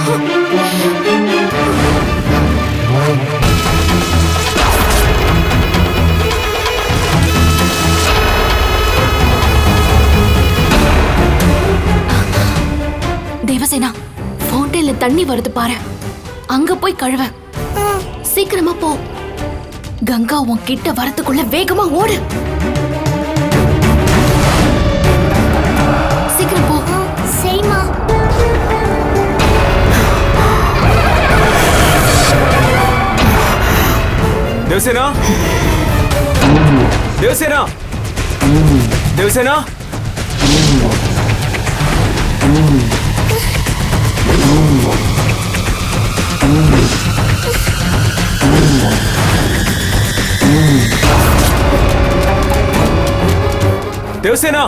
தேவசேனா, ஃபவுண்டைன்ல தண்ணி வருது பாரு, அங்க போய் கழுவ. சீக்கிரமா போ. கங்கா உன் கிட்ட வரதுக்குள்ள வேகமா ஓடு. சீக்கிரம் போ. சரிம்மா. தேவசேனா, தேவசேனா, தேவசேனா. தேவசேனா,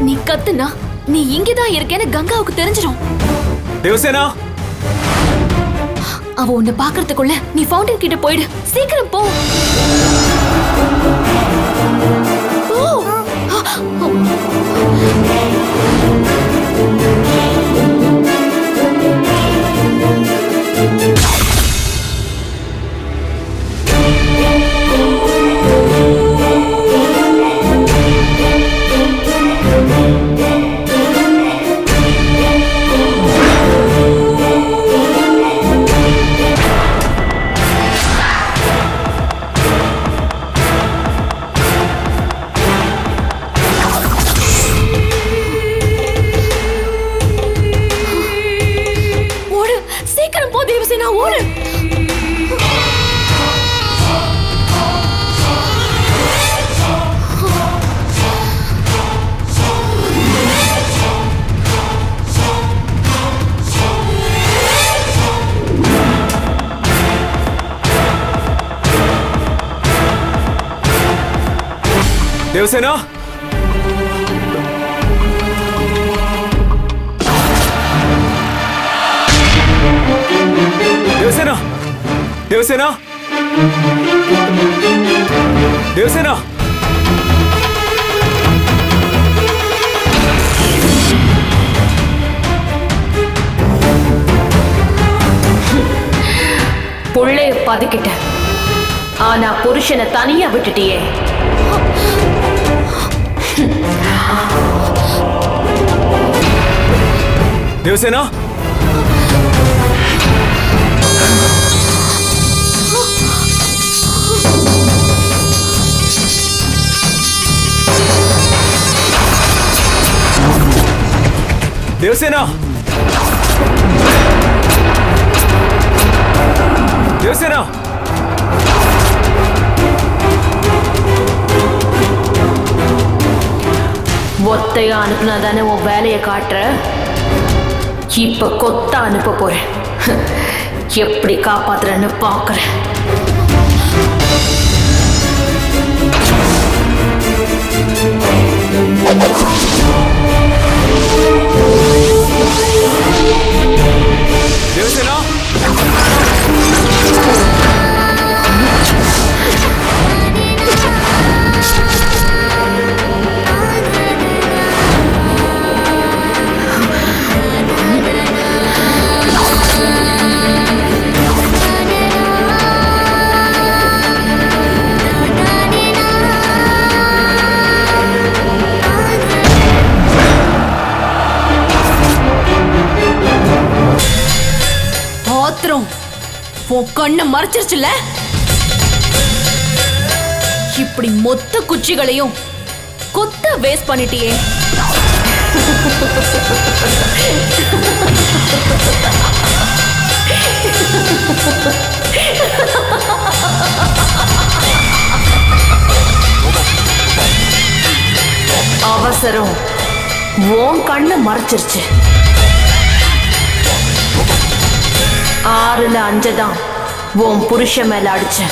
நீ கத்துனா நீ இங்கதான் இருக்கேன்னு கங்காவுக்கு தெரிஞ்சிடும். தேவசேனா, அவ உன்னை பாக்குறதுக்குள்ள நீ ஃபவுண்டன் கிட்ட போயிடு. சீக்கிரம் போ. தேவசேனா, தேவசேனா, தேவசேனா, தேவசேனா. புள்ளைய பதுக்கிட்ட, ஆனா புருஷனை தனியா விட்டுட்டியே. தேவசேனா, தேவசேனா, தேவசேனா. ஒத்தையா அனுப்புனாதானே உன் வேலையை காட்டுற. இப்ப கொத்த அனுப்ப போறேன். எப்படி காப்பாத்துறன்னு பாக்குறேன். தேவசேனா, உன் கண்ணை மறைச்சிருச்சுல. இப்படி மொத்த குச்சிகளையும் கொத்த வேஸ்ட் பண்ணிட்டியே. அவசரம் உன் கண்ணை மறைச்சிருச்சு. 6ல் 5 தான் உன் புருஷன் மேல அடிச்ச.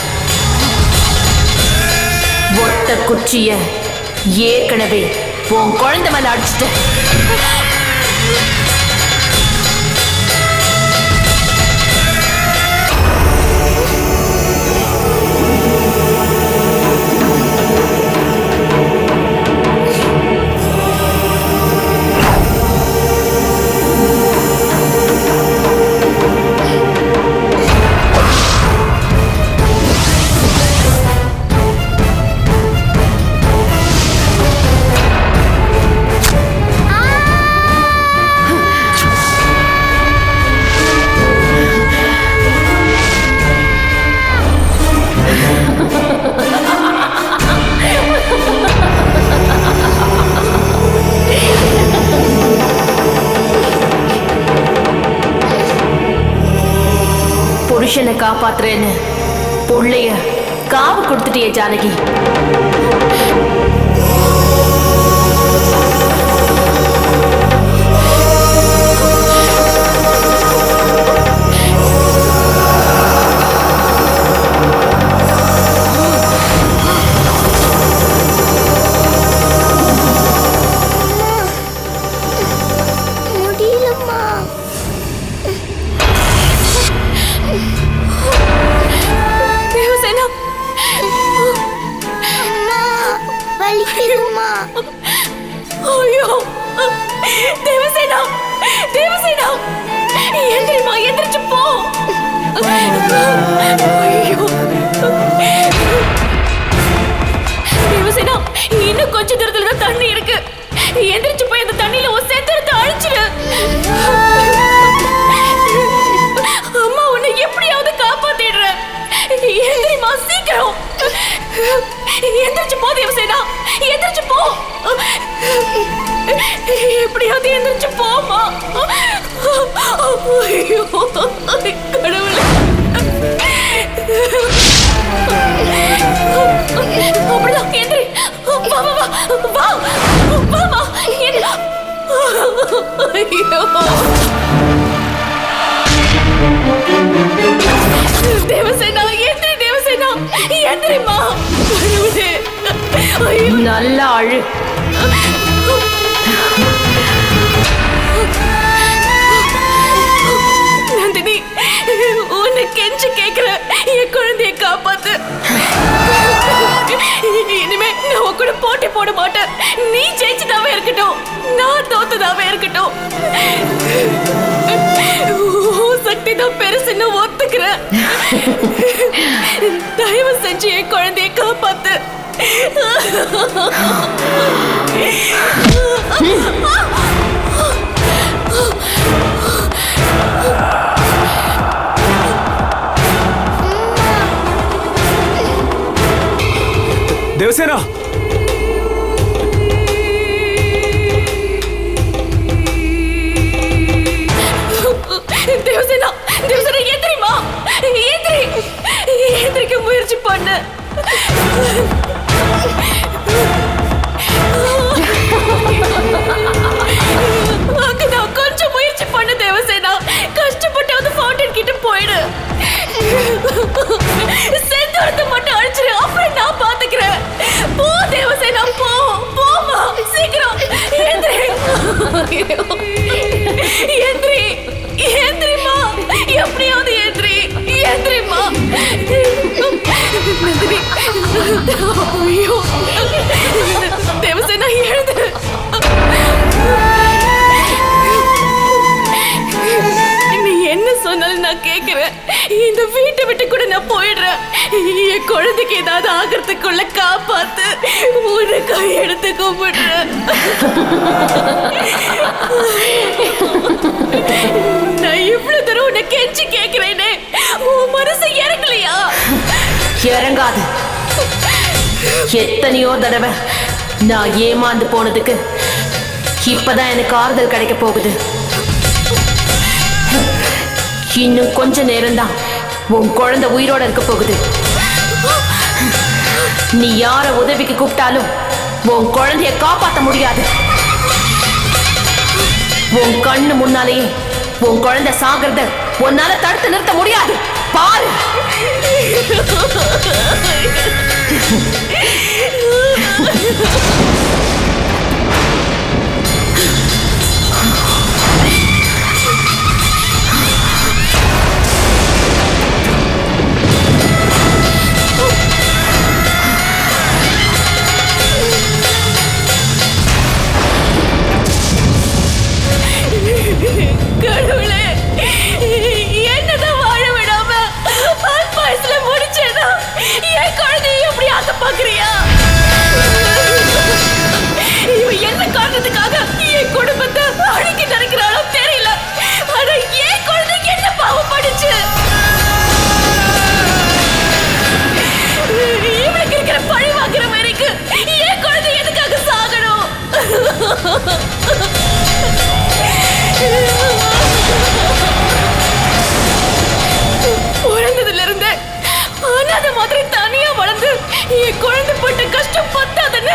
ஒத்த குச்சிய ஏற்கனவே உன் குழந்தை மேல அடிச்சிட்ட. புருஷனை காப்பாத்துறேன்னு புள்ளைய காவு கொடுத்துட்டியே ஜானகி. ஐயோ தேவசேனா, தேவசேனா எந்திரிமா, எந்திரிச்சு போ. ஐயோ தேவசேனா, இன்னும் கொஞ்ச தூரத்துல தான் தண்ணி இருக்கு. எந்திரிச்சு போய் அந்த தண்ணியில ஒரு செந்தரத்தை அழிச்சிரு. அம்மா உன்னை எப்படியாவது காப்பாத்திடுற. எந்திரிமா சீக்கிரம். எந்திரிச்சு போ தேவசேனா, எந்திரிச்சு போ. எப்படியாவது எந்திரிச்சு போமா. ஐயோ கடவுளே. அப்படிதான் எந்திரி. வா வா வா வா வா. ஐயோ தேவசேனா, எந்திரி தேவசேனா, எந்திரிமா. நல்ல அழு. நந்தினி, உன்னை கெஞ்சி கேக்குற, என் குழந்தைய காப்பாத்து. இனிமே நான் உன் கூட போட்டி போட மாட்டேன். நீ ஜெயிச்சதாவே இருக்கட்டும், நான் தோத்ததாவே இருக்கட்டும். சக்தி தான் பெருசுன்னு ஒத்துக்கிறேன். தயவு செஞ்சு என் குழந்தைய காப்பாத்து. தேவசேனா, தேவசேனா, தேவசேனா எந்திரிமா, எந்திரி. எந்திரிக்க முயற்சி பண்ணு. அங்கதான் கொஞ்சம் முயற்சி பண்ணு தேவசேனா. கஷ்டப்பட்டாவது ஃபவுண்டன் கிட்ட போயிடு. செந்தூரத்தை மட்டும் அழிச்சிரு, அப்புறம் நான் பாத்துக்கிறேன். போ தேவசேனா, போ. போமா சீக்கிரம். எந்திரி, எந்திரி, எந்திரிமா. எப்படியாவது எந்திரி, எந்திரிமா. நந்தினி, ஐயோ தேவசேனா எழுது. நீ என்ன சொன்னாலும் நான் கேட்கிறேன். இந்த வீட்டை விட்டு கூட நான் போயிடுறேன். என் குழந்தைக்கு ஏதாவது ஆகிறதுக்குள்ள காப்பாத்து. உன்னை கையெடுத்து கும்பிடுறேன். நான் இவ்வளவு தூரம் உன்னை கெஞ்சி கேட்கிறேனே, உன் மனசு இறங்கலையா? இறங்காது. எத்தனையோ தடவை நான் ஏமாந்து போனதுக்கு இப்பதான் எனக்கு ஆறுதல் கிடைக்க போகுது. இன்னும் கொஞ்ச நேரம்தான் உன் குழந்தை உயிரோட இருக்க போகுது. நீ யார உதவிக்கு கூப்பிட்டாலும் உன் குழந்தைய காப்பாத்த முடியாது. உன் கண்ணு முன்னாலேயே உன் குழந்தை சாகிறத உன்னால தடுத்து நிறுத்த முடியாது. பாரு. கடவுளே, என்னதான் வாழ விடாம வயசுல முடிச்சேனா என் குழந்தைய எப்படி ஆக்க பாக்குறியா? இவ என்ன காரணத்துக்காக என் குடும்பத்தை அழிக்க நினைக்கிறாளோ தெரியல. ஆனா என் குழந்தைக்கு என்ன பாவம் படிச்சு இவளுக்கு இருக்கிற பழி வாங்குற வரைக்கும் என் குழந்தை எதுக்காக சாகணும்? பிறந்ததுல இருந்து அனாத மாதிரி தனியா வளர்ந்து என் குழந்தை போட்ட கஷ்டம் பத்தாதுன்னு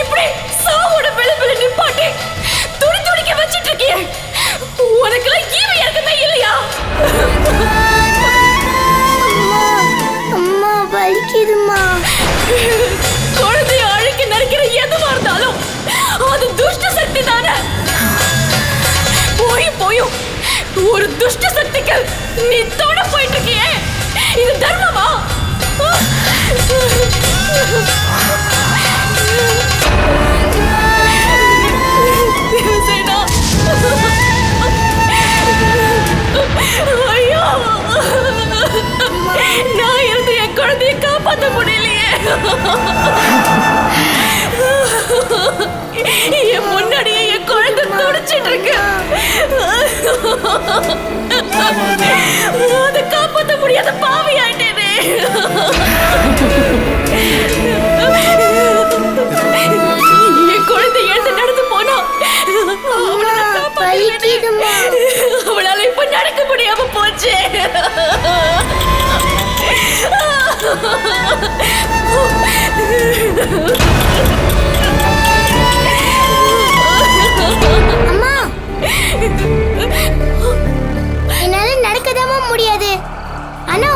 இப்படி சாவோட விளம்பல நிப்பாட்டி துடி துடிக்க வச்சிட்டு இருக்கிய. உனக்கெல்லாம் ஈவு இறக்கமே இல்லையா? அம்மா வலிக்குதுமா. குழந்தைய அழுக்கி நறுக்கிற எதுவா இருந்தாலும் அது துஷ்ட சக்தி தானே. போயும் ஒரு துஷ்ட சக்திக்கு நீ தோட போயிட்டு இருக்கியே, இது தர்மமா? ஐயோ, நான் இருந்து என் குழந்தைய காப்பாற்ற முடியலையே. என் முன்னாடியே என் குழந்தை துடிச்சிட்டு இருக்கு. அதை காப்பாற்ற முடியாத பாவி ஆயிட்டேனே. என் குழந்தை எழுந்து நடந்து போனா அவளால இப்ப நடக்க முடியாம போச்சு. அம்மா, என்னால நடக்கதாமா முடியாது. ஆனா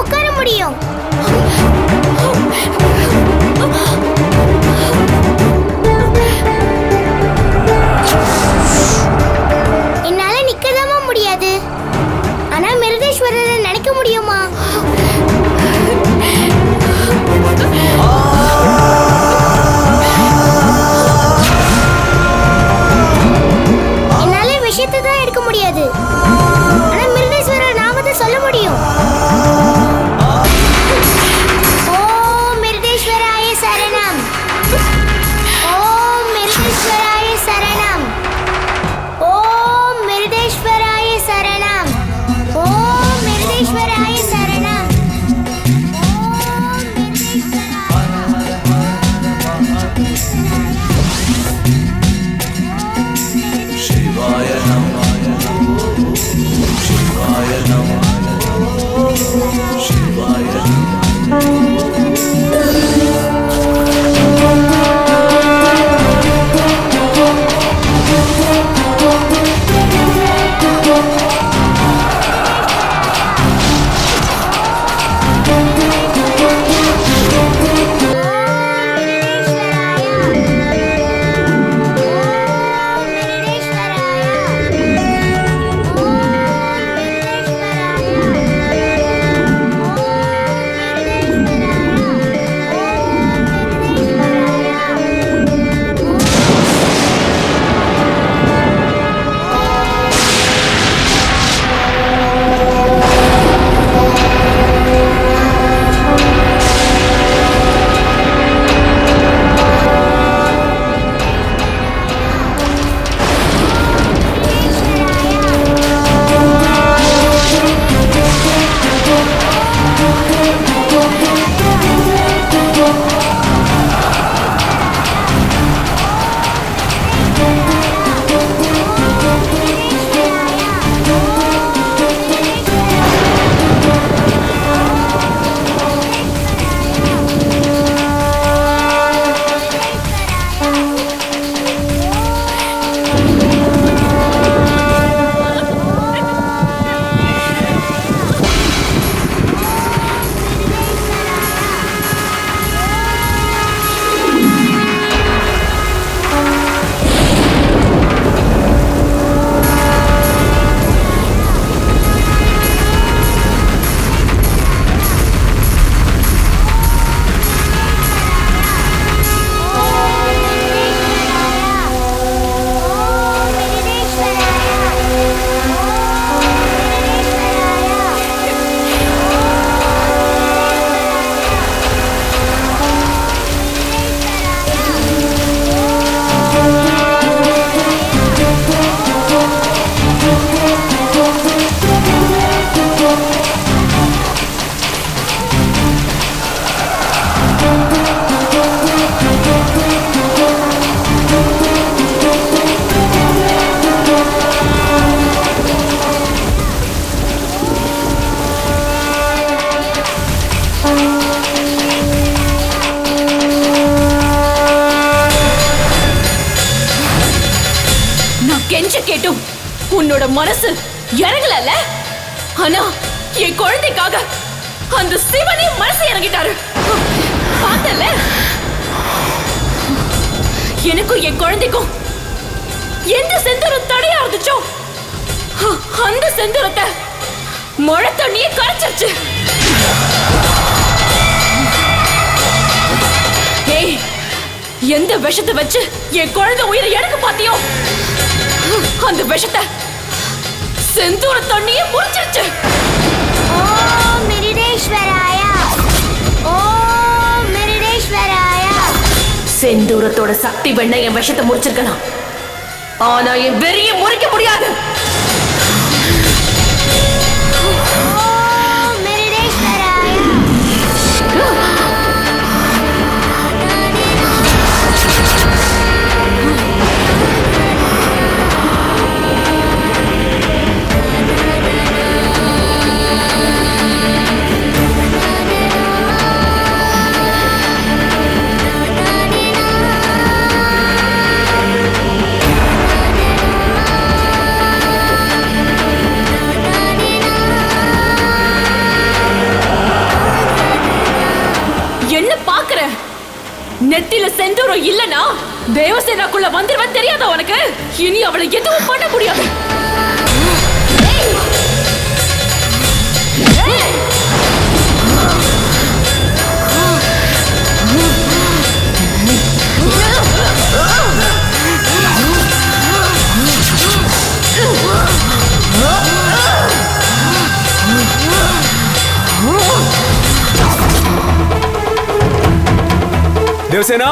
உன்னோட மனசு இறங்கல. ஆனா என் குழந்தைக்காக அந்த சிவனே மனசு இறங்கிட்டாரு. பார்த்தல, எனக்கும் என் குழந்தைக்கும் எந்த செந்தூரம் தடையா இருந்துச்சோ அந்த செந்தூரத்தை மழை தண்ணியே கரைச்சிருச்சு. ஏய், எந்த விஷத்தை வச்சு என் குழந்தை உயிரை எனக்கு பாத்தியோ அந்த விஷத்தை செந்தூர தண்ணியே முடிச்சிருச்சு. ஓம் மிருடேஸ்வராயா, ஓம் மிருடேஸ்வராயா. செந்தூரத்தோட சக்தி வேணா என் விஷத்தை முடிச்சிருக்கலாம், ஆனா என் வெறியை முறிக்க முடியாது. ஓம் மிருடேஸ்வராயா. என்ன பாக்குற? நெத்தில செந்தூரம் இல்லனா தேவசேனாக்குள்ள வந்துருவன் தெரியாதா உனக்கு? இனி அவளை எதுவும் பண்ண முடியாது. தேவசேனா,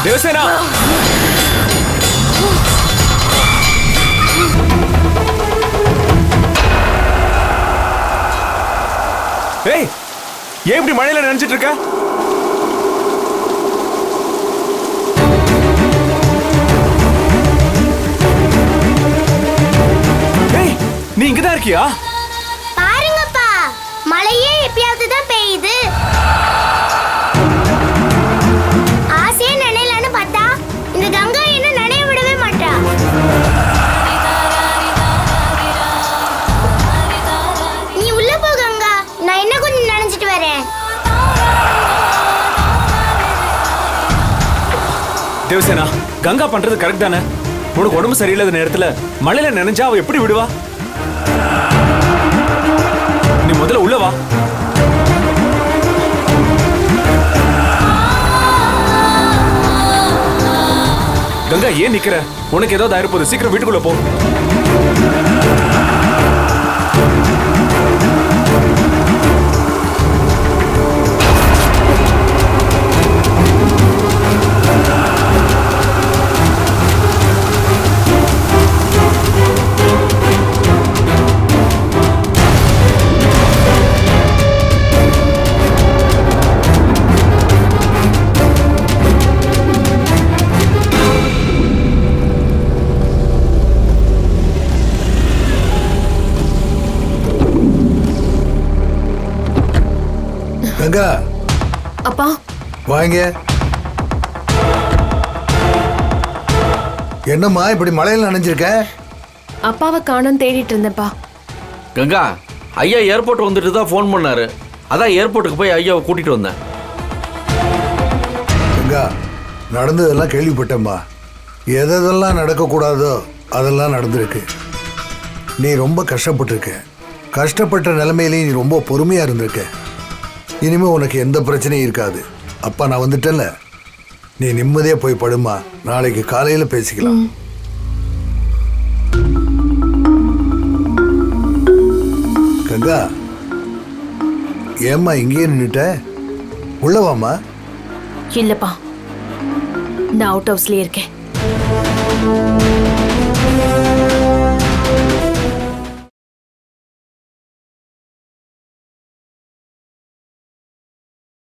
தேவசேனா, ஏய், ஏன் இப்படி மழையில நினைச்சிட்டு இருக்க? ஏய், நீ இங்கதான் இருக்கியா? பாருங்கப்பா, மழையே எப்பயாவது தான் பெய்யுது. ஆசையா நினைலான்னு பார்த்தா இந்த கங்கா என்ன நினைய விடவே மாட்டா. நீ உள்ள போ கங்கா, நான் என்ன கொஞ்சம் நினைச்சிட்டு வரேன். தேவசேனா, கங்கா பண்றது கரெக்ட் தானே? உனக்கு உடம்பு சரியில்லாத நேரத்துல மழையில நினைஞ்சா அவ எப்படி விடுவா? நீ முதல்ல உள்ள வா. கங்கா, ஏன் நிக்கிற? உனக்கு ஏதாவது ஆயிருப்போது, சீக்கிரம் வீட்டுக்குள்ள போ. கங்கா, அப்பா, வாங்க. என்னம்மா இப்படி மழையில நனைஞ்சிருக்க? அப்பாவை காணோம் தேடிட்டு இருந்தேன்ப்பா. கங்கா, ஐயா ஏர்போர்ட் வந்துட்டு தான் ஃபோன் பண்ணாரு. அதான் ஏர்போர்ட்டுக்கு போய் ஐயாவை கூட்டிட்டு வந்தேன். கங்கா, நடந்ததெல்லாம் கேள்விப்பட்டேம்மா. எதெல்லாம் நடக்கக்கூடாதோ அதெல்லாம் நடந்திருக்கு. நீ ரொம்ப கஷ்டப்பட்டிருக்க. கஷ்டப்பட்ட நிலைமையிலேயே நீ ரொம்ப பொறுமையா இருந்திருக்க. இனிமே உனக்கு எந்த பிரச்சனையும் இருக்காது. அப்பா நான் வந்துட்டேன்ல, நீ நிம்மதியா போய் படுமா. நாளைக்கு காலையில பேசிக்கலாம். கங்கா, ஏம்மா இங்கேயே நின்னுட்ட? உள்ளவாமா. இல்லப்பா, நான் அவுட் ஹவுஸ்லயே இருக்கேன்.